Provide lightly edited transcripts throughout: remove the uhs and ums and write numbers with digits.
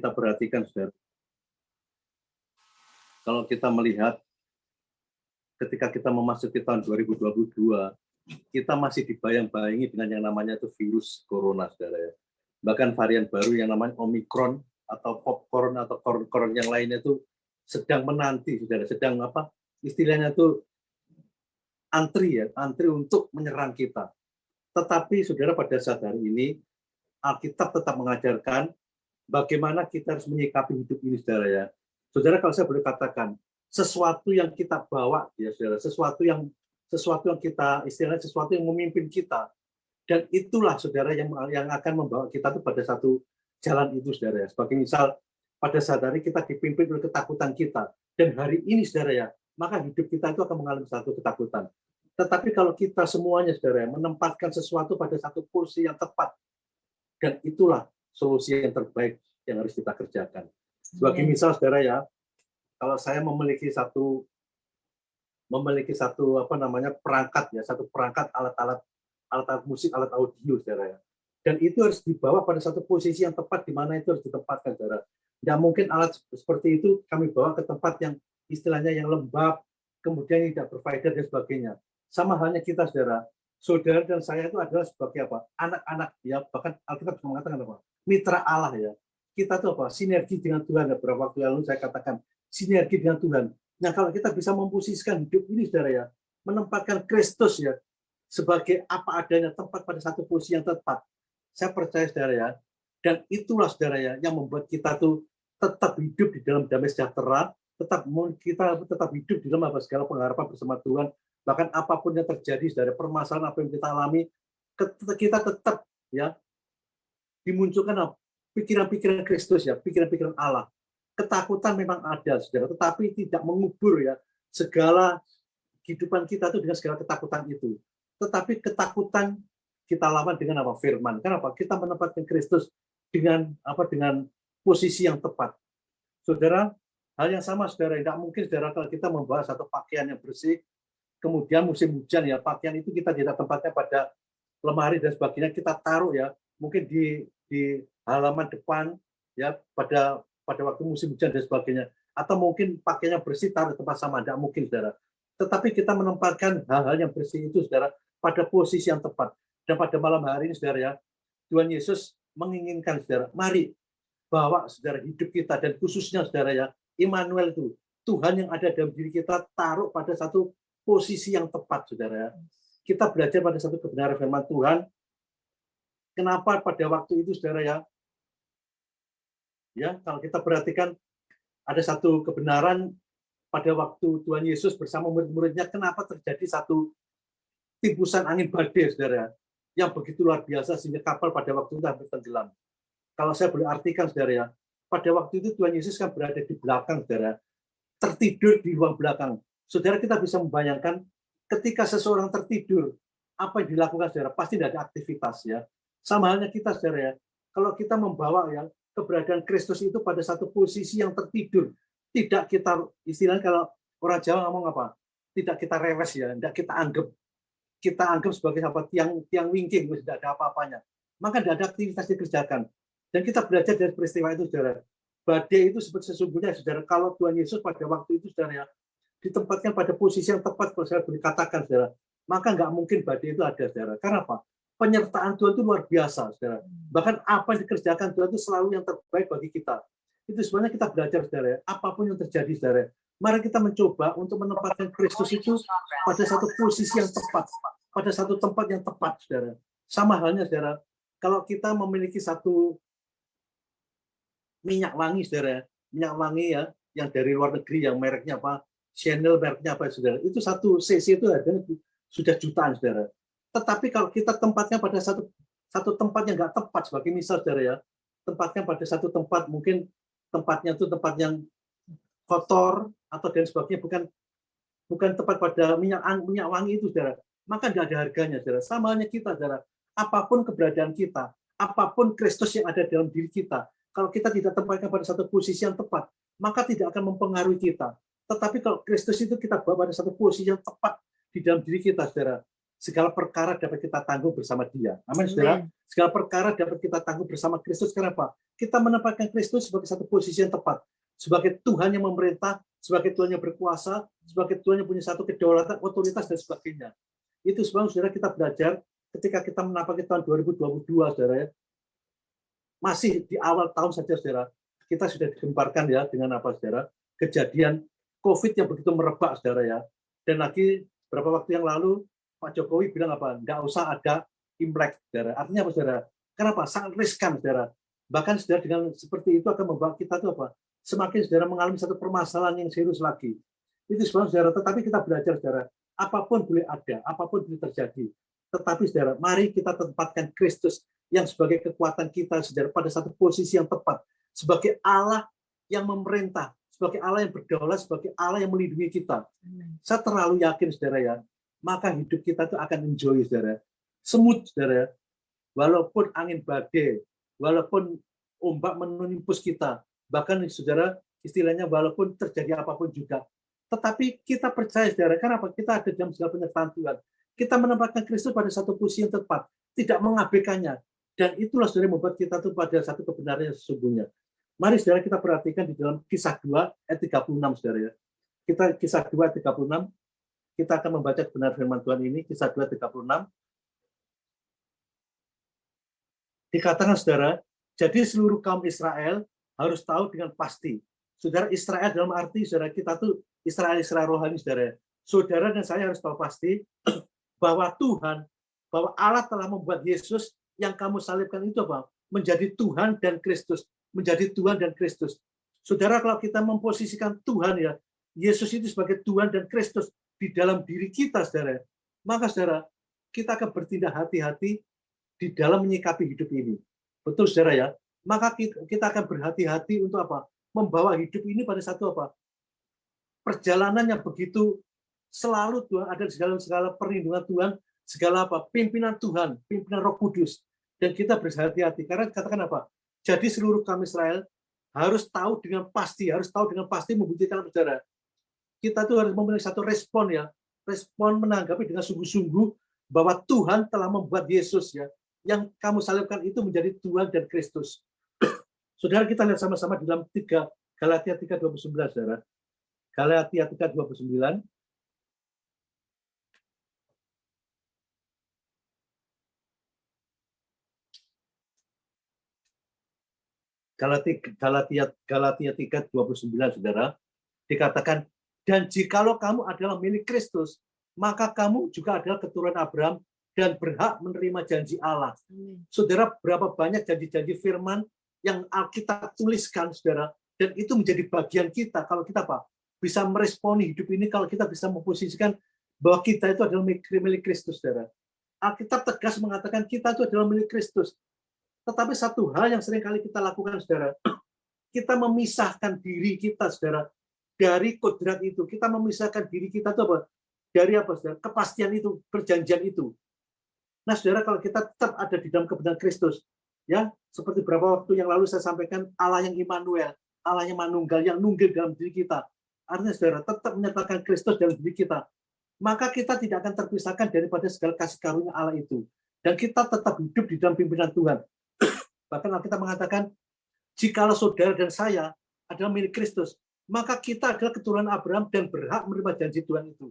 kita perhatikan, saudara, kalau kita melihat ketika kita memasuki tahun 2022, kita masih dibayang-bayangi dengan yang namanya itu virus corona, saudara ya. Bahkan varian baru yang namanya Omicron atau popcorn atau korn yang lainnya itu sedang menanti, saudara, sedang apa? Istilahnya itu antri untuk menyerang kita. Tetapi saudara, pada saat hari ini Alkitab tetap mengajarkan bagaimana kita harus menyikapi hidup ini, saudara ya. Saudara, kalau saya boleh katakan, sesuatu yang kita bawa, ya saudara, sesuatu yang kita istilahnya sesuatu yang memimpin kita, dan itulah saudara yang akan membawa kita tuh pada satu jalan itu, saudara ya. Sebagai misal, pada saat hari kita dipimpin oleh ketakutan kita, dan hari ini, saudara ya, maka hidup kita itu akan mengalami satu ketakutan. Tetapi kalau kita semuanya, saudara ya, menempatkan sesuatu pada satu porsi yang tepat, dan itulah solusi yang terbaik yang harus kita kerjakan. Sebagai misal, saudara ya, kalau saya memiliki satu perangkat ya, satu perangkat alat musik, alat audio, saudara ya. Dan itu harus dibawa pada satu posisi yang tepat di mana itu harus ditempatkan, saudara. Tidak mungkin alat seperti itu kami bawa ke tempat yang istilahnya yang lembab, kemudian tidak berfaedah dan sebagainya. Sama halnya kita, saudara. Saudara dan saya itu adalah sebagai apa? Anak-anak ya, bahkan Alkitab mengatakan apa? Mitra Allah ya. Kita itu apa? Sinergi dengan Tuhan. Ya. Beberapa waktu lalu saya katakan sinergi dengan Tuhan. Nah, kalau kita bisa memposisikan hidup ini, saudara ya, menempatkan Kristus ya sebagai apa adanya, tempat pada satu posisi yang tepat. Saya percaya, saudara ya, dan itulah, saudara ya, yang membuat kita tuh tetap hidup di dalam damai sejahtera, kita tetap hidup di dalam segala pengharapan bersama Tuhan. Bahkan apapun yang terjadi, saudara, permasalahan apa yang kita alami, kita tetap ya dimunculkan pikiran-pikiran Kristus ya, pikiran-pikiran Allah. Ketakutan memang ada, saudara, tetapi tidak mengubur ya segala kehidupan kita itu dengan segala ketakutan itu. Tetapi ketakutan kita lawan dengan apa? Firman. Kenapa? Kita menempatkan Kristus dengan posisi yang tepat. Saudara, hal yang sama, saudara, tidak mungkin, saudara, kalau kita membawa satu pakaian yang bersih, kemudian musim hujan ya, pakaian itu kita tidak tempatnya pada lemari dan sebagainya, kita taruh ya, mungkin di halaman depan ya, pada waktu musim hujan dan sebagainya, atau mungkin pakaiannya bersih taruh di tempat sama, tidak mungkin, saudara. Tetapi kita menempatkan hal-hal yang bersih itu, saudara, pada posisi yang tepat. Dan pada malam hari ini, saudara ya, Tuhan Yesus menginginkan, saudara, mari bawa, saudara, hidup kita, dan khususnya, saudara ya, Immanuel itu, Tuhan yang ada dalam diri kita, taruh pada satu posisi yang tepat, saudara. Kita belajar pada satu kebenaran firman Tuhan. Kenapa pada waktu itu, saudara ya, kalau kita perhatikan ada satu kebenaran pada waktu Tuhan Yesus bersama murid-muridnya, kenapa terjadi satu timbusan angin badai, saudara, yang begitu luar biasa sehingga kapal pada waktu itu hampir tenggelam. Kalau saya boleh artikan, saudara ya, pada waktu itu Tuhan Yesus kan berada di belakang, saudara, tertidur di ruang belakang. Saudara, kita bisa membayangkan ketika seseorang tertidur, apa yang dilakukan, saudara? Pasti tidak ada aktivitas ya. Sama halnya kita, saudara ya, kalau kita membawa ya keberadaan Kristus itu pada satu posisi yang tertidur, tidak kita, istilahnya kalau orang Jawa ngomong apa? Tidak kita rewes ya, tidak kita anggap sebagai apa, tiang wingking, tidak ada apa-apanya. Maka tidak ada aktivitas dikerjakan. Dan kita belajar dari peristiwa itu, saudara. Badai itu sesungguhnya, saudara, kalau Tuhan Yesus pada waktu itu, saudara, ditempatkan pada posisi yang tepat, kalau saya boleh katakan, saudara, maka nggak mungkin badai itu ada, saudara. Karena apa? Penyertaan Tuhan itu luar biasa, saudara. Bahkan apa yang dikerjakan Tuhan itu selalu yang terbaik bagi kita. Itu sebenarnya kita belajar, saudara, apapun yang terjadi, saudara, mari kita mencoba untuk menempatkan Kristus itu pada satu posisi yang tepat, pada satu tempat yang tepat, saudara. Sama halnya, saudara, kalau kita memiliki satu minyak wangi, saudara, minyak wangi ya, yang dari luar negeri, yang mereknya apa, Chanel mereknya apa, saudara, itu satu cc itu harganya sudah jutaan, saudara. Tetapi kalau kita tempatnya pada satu tempat yang nggak tepat, sebagai misal, saudara ya, tempatnya pada satu tempat, mungkin tempatnya itu tempat yang kotor atau dan sebagainya, bukan tepat pada minyak wangi itu, saudara, maka nggak ada harganya, saudara. Sama halnya kita, saudara, apapun keberadaan kita, apapun Kristus yang ada dalam diri kita, kalau kita tidak tempatkan pada satu posisi yang tepat, maka tidak akan mempengaruhi kita. Tetapi kalau Kristus itu kita bawa pada satu posisi yang tepat di dalam diri kita, saudara, segala perkara dapat kita tanggung bersama Dia. Amin, saudara. Segala perkara dapat kita tanggung bersama Kristus. Kenapa? Kita menempatkan Kristus sebagai satu posisi yang tepat, sebagai Tuhan yang memerintah, sebagai Tuhan yang berkuasa, sebagai Tuhan yang punya satu kedaulatan, otoritas, dan sebagainya. Itu sebab, saudara, kita belajar ketika kita menampaki tahun 2022, saudara, ya. Masih di awal tahun saja, saudara, kita sudah digemparkan ya dengan apa, saudara? Kejadian COVID yang begitu merebak, saudara, ya. Dan lagi beberapa waktu yang lalu Pak Jokowi bilang apa? Nggak usah ada Imlek, saudara. Artinya apa, saudara? Kenapa? Sangat riskan, saudara. Bahkan, saudara, dengan seperti itu akan membawa kita itu apa? Semakin, saudara, mengalami satu permasalahan yang serius lagi. Itu sebab, saudara, tetapi kita belajar, saudara, apapun boleh ada, apapun boleh terjadi. Tetapi, saudara, mari kita tempatkan Kristus yang sebagai kekuatan kita, saudara, pada satu posisi yang tepat, sebagai Allah yang memerintah, sebagai Allah yang berdaulat, sebagai Allah yang melindungi kita. Saya terlalu yakin, saudara, ya, maka hidup kita itu akan enjoy, saudara. Semut, saudara, walaupun angin badai, walaupun ombak menimpus kita, bahkan, saudara, istilahnya walaupun terjadi apapun juga. Tetapi kita percaya, saudara, kenapa? Kita ada dalam segala penyertaan Tuhan. Kita menempatkan Kristus pada satu posisi yang tepat, tidak mengabaikannya. Dan itulah, saudara, membuat kita tuh pada satu kebenaran yang sesungguhnya. Mari, saudara, kita perhatikan di dalam Kisah 2 ayat 36, saudara, ya. Kita Kisah 2 ayat 36, kita akan membaca kebenaran firman Tuhan ini, Kisah 2 ayat 36. Dikatakan, saudara, jadi seluruh kaum Israel harus tahu dengan pasti. Saudara, Israel dalam arti, saudara, kita tuh Israel rohani, saudara. Saudara dan saya harus tahu pasti bahwa Tuhan, bahwa Allah telah membuat Yesus yang kamu salibkan itu apa? Menjadi Tuhan dan Kristus. Menjadi Tuhan dan Kristus. Saudara, kalau kita memposisikan Tuhan, ya, Yesus itu sebagai Tuhan dan Kristus di dalam diri kita, saudara, maka, saudara, kita akan bertindak hati-hati di dalam menyikapi hidup ini. Betul, saudara, ya? Maka kita akan berhati-hati untuk apa? Membawa hidup ini pada satu apa? Perjalanan yang begitu selalu Tuhan ada di segala perlindungan Tuhan, segala apa? Pimpinan Tuhan, pimpinan Roh Kudus. Dan kita berhati-hati karena katakan apa? Jadi seluruh kaum Israel harus tahu dengan pasti, membuktikan, saudara. Kita tuh harus memiliki satu respon, ya, respon menanggapi dengan sungguh-sungguh bahwa Tuhan telah membuat Yesus, ya, yang kamu salibkan itu menjadi Tuhan dan Kristus. Saudara, kita lihat sama-sama di dalam Galatia 3:29, saudara. Galatia 3:29. Galatia 3:29, saudara, dikatakan, dan jikalau kamu adalah milik Kristus, maka kamu juga adalah keturunan Abraham dan berhak menerima janji Allah. Saudara, berapa banyak janji-janji firman yang Alkitab tuliskan, saudara, dan itu menjadi bagian kita kalau kita apa? Bisa meresponi hidup ini, kalau kita bisa memposisikan bahwa kita itu adalah milik Kristus, saudara. Alkitab tegas mengatakan kita itu adalah milik Kristus. Tetapi satu hal yang sering kali kita lakukan, saudara, kita memisahkan diri kita, saudara, dari kodrat itu. Kita memisahkan diri kita itu apa? Dari apa, saudara? Kepastian itu, perjanjian itu. Nah, saudara, kalau kita tetap ada di dalam kebenaran Kristus, ya, seperti beberapa waktu yang lalu saya sampaikan, Allah yang Immanuel, Allah yang Manunggal, yang nunggil dalam diri kita. Artinya, saudara, tetap menyertakan Kristus dalam diri kita. Maka kita tidak akan terpisahkan daripada segala kasih karunia Allah itu. Dan kita tetap hidup di dalam pimpinan Tuhan. Bahkan kita mengatakan, jikalau saudara dan saya adalah milik Kristus, maka kita adalah keturunan Abraham dan berhak menerima janji Tuhan itu.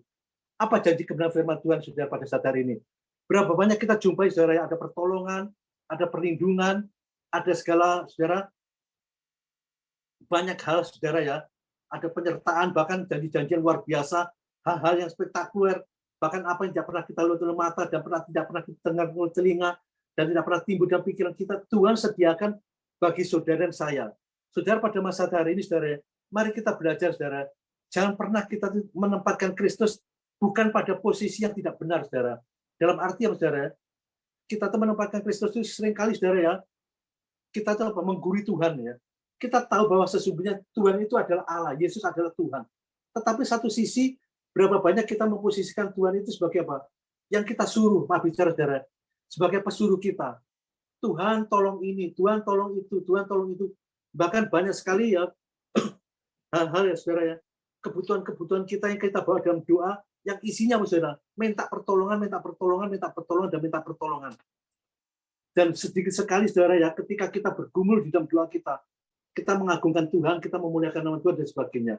Apa janji kebenaran firman Tuhan, saudara, pada saat hari ini? Berapa banyak kita jumpai, saudara, ada pertolongan, ada perlindungan, ada segala, saudara, banyak hal, saudara, ya, ada penyertaan, bahkan janji-janji luar biasa, hal-hal yang spektakuler, bahkan apa yang tidak pernah kita lihat oleh mata dan tidak pernah kita dengar oleh telinga, dan tidak pernah timbul dalam pikiran kita, Tuhan sediakan bagi saudara dan saya. Saudara, pada masa hari ini, saudara, mari kita belajar, saudara, jangan pernah kita menempatkan Kristus bukan pada posisi yang tidak benar, saudara. Dalam arti, saudara, kita tuh menempatkan Kristus itu seringkali, saudara, ya, kita tuh menggurui Tuhan, ya. Kita tahu bahwa sesungguhnya Tuhan itu adalah Allah, Yesus adalah Tuhan. Tetapi satu sisi, berapa banyak kita memposisikan Tuhan itu sebagai apa? Yang kita suruh, Pak bicara, saudara, sebagai pesuruh kita. Tuhan tolong ini, Tuhan tolong itu, Tuhan tolong itu. Bahkan banyak sekali, ya, hal-hal, ya, saudara, ya, kebutuhan-kebutuhan kita yang kita bawa dalam doa, yang isinya saudara, minta pertolongan, minta pertolongan, minta pertolongan, dan minta pertolongan. Dan sedikit sekali saudara ya, ketika kita bergumul di dalam doa kita mengagungkan Tuhan, kita memuliakan nama Tuhan dan sebagainya.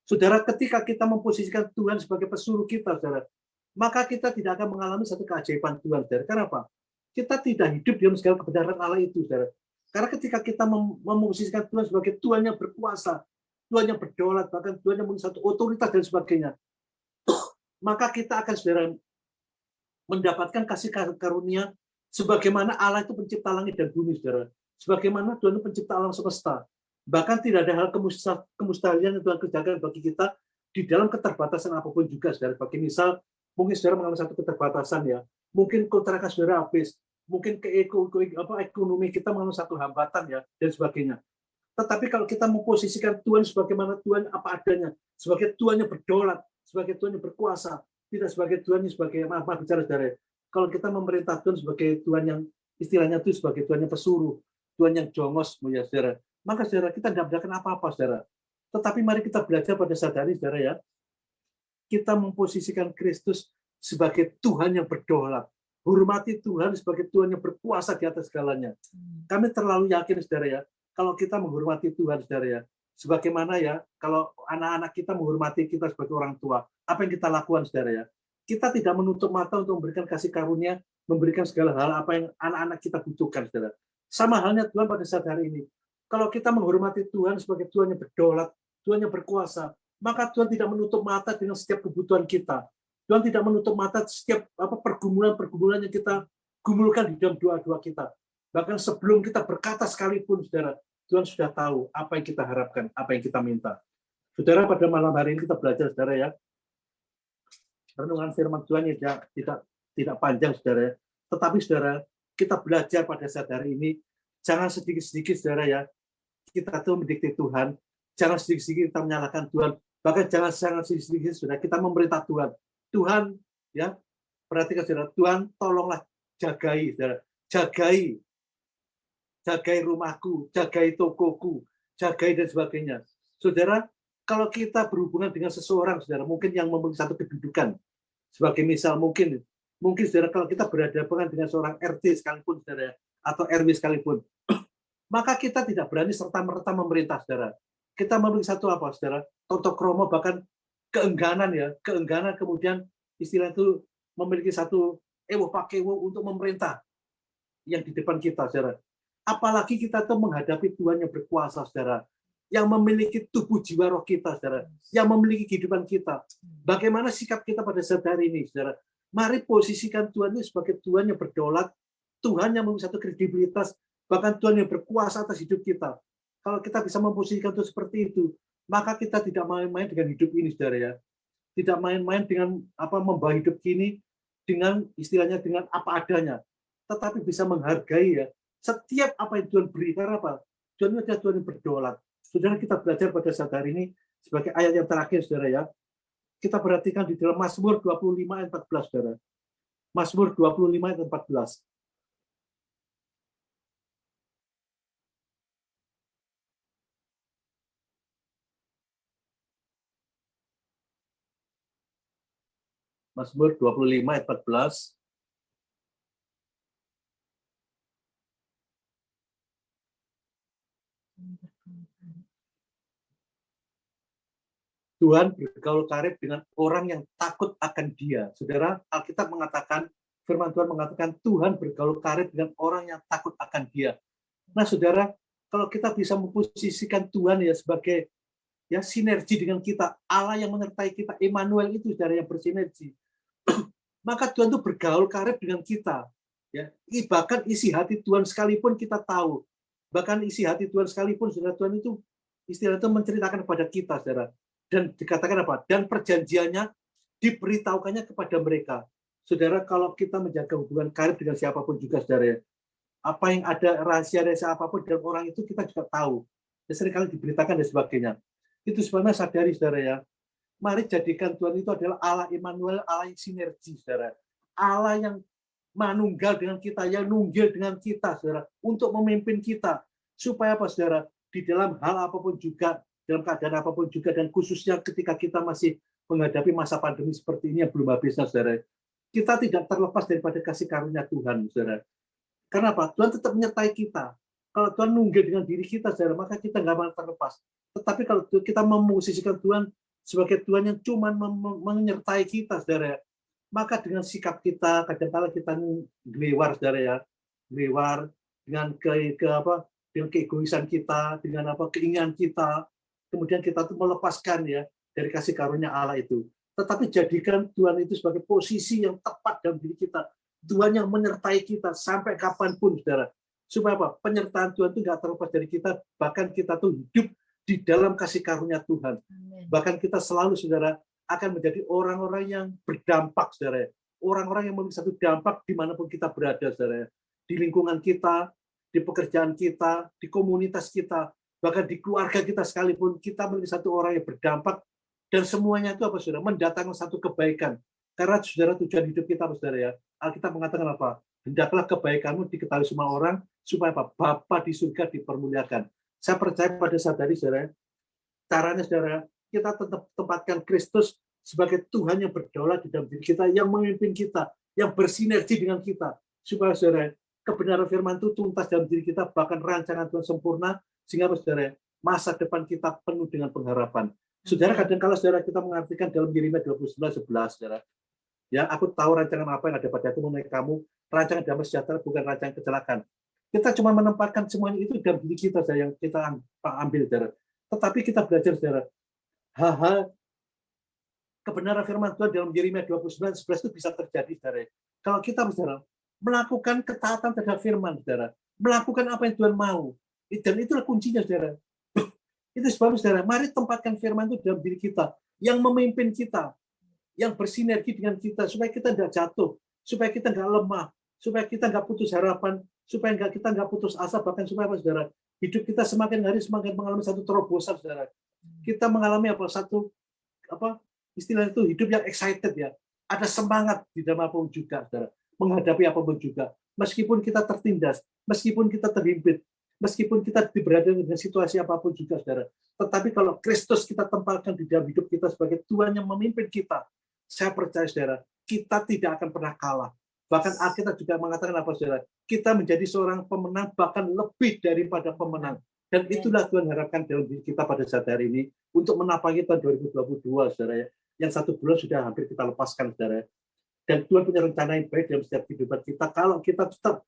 Saudara, ketika kita memposisikan Tuhan sebagai pesuruh kita, saudara, maka kita tidak akan mengalami satu keajaiban Tuhan, saudara. Kenapa? Kita tidak hidup dalam segala kebenaran Allah itu, saudara. Karena ketika kita memposisikan Tuhan sebagai Tuhan yang berkuasa, Tuhan yang berdaulat, bahkan Tuhan yang memiliki satu otoritas dan sebagainya, maka kita akan saudara mendapatkan kasih karunia sebagaimana Allah itu pencipta langit dan bumi, saudara. Sebagaimana Tuhan itu pencipta alam semesta. Bahkan tidak ada hal kemustahilan yang Tuhan kerjakan bagi kita di dalam keterbatasan apapun juga, saudara. Bagi misal, mungkin saudara mengalami satu keterbatasan ya, mungkin kontrakan saudara habis, mungkin ekonomi kita mengalami satu hambatan ya, dan sebagainya. Tetapi kalau kita memposisikan Tuhan sebagaimana Tuhan apa adanya, sebagai Tuhan yang berdaulat, sebagai Tuhan yang berkuasa, tidak sebagai Tuhan yang sebagai apa bicara saudara. Kalau kita memerintah Tuhan sebagai Tuhan yang istilahnya itu sebagai Tuhan yang pesuruh, Tuhan yang jongos, ya saudara, maka saudara kita tidak mendapatkan apa-apa, saudara. Tetapi mari kita belajar pada sadari, saudara ya, kita memposisikan Kristus sebagai Tuhan yang berdaulat, hormati Tuhan sebagai Tuhan yang berkuasa di atas segalanya. Kami terlalu yakin, saudara ya, kalau kita menghormati Tuhan, saudara ya, sebagaimana ya, kalau anak-anak kita menghormati kita sebagai orang tua, apa yang kita lakukan, saudara ya? Kita tidak menutup mata untuk memberikan kasih karunia, memberikan segala hal apa yang anak-anak kita butuhkan, saudara. Sama halnya Tuhan pada saat hari ini. Kalau kita menghormati Tuhan sebagai Tuhan yang berdaulat, Tuhan yang berkuasa, maka Tuhan tidak menutup mata dengan setiap kebutuhan kita. Tuhan tidak menutup mata setiap pergumulan-pergumulan yang kita gumulkan di dalam doa-doa kita. Bahkan sebelum kita berkata sekalipun, saudara, Tuhan sudah tahu apa yang kita harapkan, apa yang kita minta. Saudara, pada malam hari ini kita belajar, saudara ya, renungan firman Tuhan yang tidak panjang, saudara. Tetapi saudara, kita belajar pada saat hari ini, jangan sedikit-sedikit, saudara ya, kita tuh mendikte Tuhan, jangan sedikit-sedikit kita menyalahkan Tuhan, bahkan jangan sangat sedikit-sedikit, saudara, kita memerintah Tuhan. Tuhan, ya, perhatikan saudara, Tuhan tolonglah jagai, saudara, jagai rumahku, jagai tokoku, jagai dan sebagainya. Saudara, kalau kita berhubungan dengan seseorang, saudara, mungkin yang memiliki satu kedudukan, sebagai misal mungkin saudara kalau kita berhadapan dengan seorang RT sekalipun, saudara, atau RW sekalipun, maka kita tidak berani serta-merta memerintah, saudara. Kita memiliki satu apa, saudara? Toto kromo, bahkan keengganan kemudian istilah itu memiliki satu pakewo untuk memerintah yang di depan kita, saudara. Apalagi kita tuh menghadapi Tuhan yang berkuasa, saudara, yang memiliki tubuh jiwa roh kita, saudara, yang memiliki kehidupan kita. Bagaimana sikap kita pada saat hari ini, saudara? Mari posisikan Tuhan ini sebagai Tuhan yang berdaulat, Tuhan yang memiliki satu kredibilitas, bahkan Tuhan yang berkuasa atas hidup kita. Kalau kita bisa memposisikan Tuhan seperti itu, maka kita tidak main-main dengan hidup ini, saudara ya. Tidak main-main dengan membawa hidup ini dengan istilahnya dengan apa adanya, tetapi bisa menghargai ya setiap apa yang Tuhan beri. Karena apa? Tuhan itu adalah Tuhan yang berdaulat. Saudara, kita belajar pada saat hari ini sebagai ayat yang terakhir, saudara ya. Kita perhatikan di dalam Mazmur 25 ayat 14, saudara. Mazmur 25 ayat 14. Mazmur 25 ayat 14. Tuhan bergaul karib dengan orang yang takut akan Dia. Saudara, Alkitab mengatakan, firman Tuhan mengatakan Tuhan bergaul karib dengan orang yang takut akan Dia. Nah, saudara, kalau kita bisa memposisikan Tuhan ya sebagai ya sinergi dengan kita, Allah yang menyertai kita, Immanuel itu saudara yang bersinergi. Maka Tuhan itu bergaul karib dengan kita. Ya, bahkan isi hati Tuhan sekalipun kita tahu. Bahkan isi hati Tuhan sekalipun, saudara, Tuhan itu istilah itu menceritakan kepada kita, saudara. Dan dikatakan apa? Dan perjanjiannya diberitahukannya kepada mereka. Saudara, kalau kita menjaga hubungan karib dengan siapapun juga, saudara, apa yang ada rahasia-rahasia apapun dalam orang itu kita juga tahu. Ya, seringkali diberitakan dan sebagainya. Itu sebenarnya sadari, saudara ya. Mari jadikan Tuhan itu adalah Allah Immanuel, Allah yang sinergi, saudara. Allah yang manunggal dengan kita, yang nunggil dengan kita, saudara, untuk memimpin kita. Supaya apa, saudara? Di dalam hal apapun juga, dalam keadaan apapun juga, dan khususnya ketika kita masih menghadapi masa pandemi seperti ini yang belum habis, saudara. Kita tidak terlepas daripada kasih karunia Tuhan, saudara. Kenapa? Tuhan tetap menyertai kita. Kalau Tuhan nunggah dengan diri kita, saudara, maka kita nggak akan terlepas. Tetapi kalau kita memposisikan Tuhan sebagai Tuhan yang cuma menyertai kita, saudara, maka dengan sikap kita, kadang-kala kita gelewar, saudara ya, gelewar dengan dengan keegoisan kita, dengan keinginan kita, kemudian kita tuh melepaskan ya dari kasih karunia Allah itu. Tetapi jadikan Tuhan itu sebagai posisi yang tepat dalam diri kita. Tuhan yang menyertai kita sampai kapanpun, saudara. Supaya apa? Penyertaan Tuhan itu nggak terlepas dari kita, bahkan kita tuh hidup di dalam kasih karunia Tuhan. Bahkan kita selalu, saudara, akan menjadi orang-orang yang berdampak, saudara. Orang-orang yang memiliki satu dampak dimanapun kita berada, saudara. Di lingkungan kita, di pekerjaan kita, di komunitas kita, bahkan di keluarga kita sekalipun, kita memiliki satu orang yang berdampak, dan semuanya itu apa, saudara? Mendatangkan satu kebaikan. Karena, saudara, tujuan hidup kita, saudara ya, Alkitab mengatakan apa? Hendaklah kebaikanmu diketahui semua orang, supaya apa? Bapa di surga dipermuliakan. Saya percaya pada saat tadi, saudara, caranya, saudara, kita tetap tempatkan Kristus sebagai Tuhan yang berdaulat di dalam diri kita, yang memimpin kita, yang bersinergi dengan kita, supaya, saudara, kebenaran firman itu tuntas dalam diri kita, bahkan rancangan Tuhan sempurna, sehingga, saudara, masa depan kita penuh dengan pengharapan. Saudara, kadang-kala, saudara, kita mengartikan dalam Yeremia 29:11, saudara, ya, aku tahu rancangan apa yang ada padaku mengenai kamu, rancangan damai sejahtera, bukan rancangan kecelakaan. Kita cuma menempatkan semuanya itu dalam diri kita, saudara, yang kita ambil, saudara. Tetapi kita belajar, saudara, hal-hal kebenaran firman Tuhan dalam Yeremia 29:11 itu bisa terjadi, saudara. Kalau kita, saudara, melakukan ketaatan terhadap firman, saudara, melakukan apa yang Tuhan mau, dan itulah kuncinya, saudara. Itu sebabnya, saudara, mari tempatkan firman itu dalam diri kita, yang memimpin kita, yang bersinergi dengan kita, supaya kita tidak jatuh, supaya kita nggak lemah, supaya kita nggak putus harapan, supaya kita nggak putus asa, bahkan supaya, saudara, hidup kita semakin hari semakin mengalami satu terobosan, saudara. Kita mengalami istilah itu hidup yang excited ya, ada semangat di dalam apapun juga, saudara, menghadapi apapun juga, meskipun kita tertindas, meskipun kita terhimpit, meskipun kita berada dengan situasi apapun juga, saudara. Tetapi kalau Kristus kita tempatkan di dalam hidup kita sebagai Tuhan yang memimpin kita, saya percaya, saudara, kita tidak akan pernah kalah. Bahkan Alkitab juga mengatakan apa, saudara? Kita menjadi seorang pemenang, bahkan lebih daripada pemenang. Dan itulah Tuhan harapkan dalam diri kita pada saat hari ini, untuk menapaki tahun 2022, saudara. Yang 1 bulan sudah hampir kita lepaskan, saudara. Dan Tuhan punya rencana yang baik dalam setiap kehidupan kita. Kalau kita tetap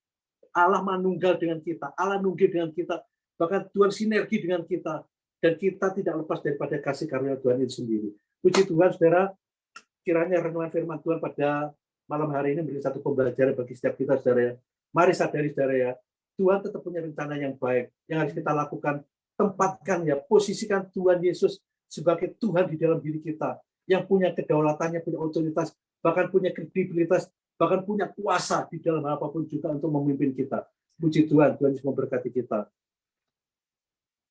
Allah manunggal dengan kita, Allah nunggih dengan kita, bahkan Tuhan sinergi dengan kita, dan kita tidak lepas daripada kasih karunia Tuhan itu sendiri. Puji Tuhan, saudara. Kiranya renungan firman Tuhan pada malam hari ini menjadi satu pembelajaran bagi setiap kita, saudara. Mari sadari, saudara ya, Tuhan tetap punya rencana yang baik yang harus kita lakukan. Tempatkan ya, posisikan Tuhan Yesus sebagai Tuhan di dalam diri kita, yang punya kedaulatannya, punya otoritas, bahkan punya kredibilitas, bahkan punya kuasa di dalam apapun juga untuk memimpin kita. Puji Tuhan, Tuhan Yesus memberkati kita.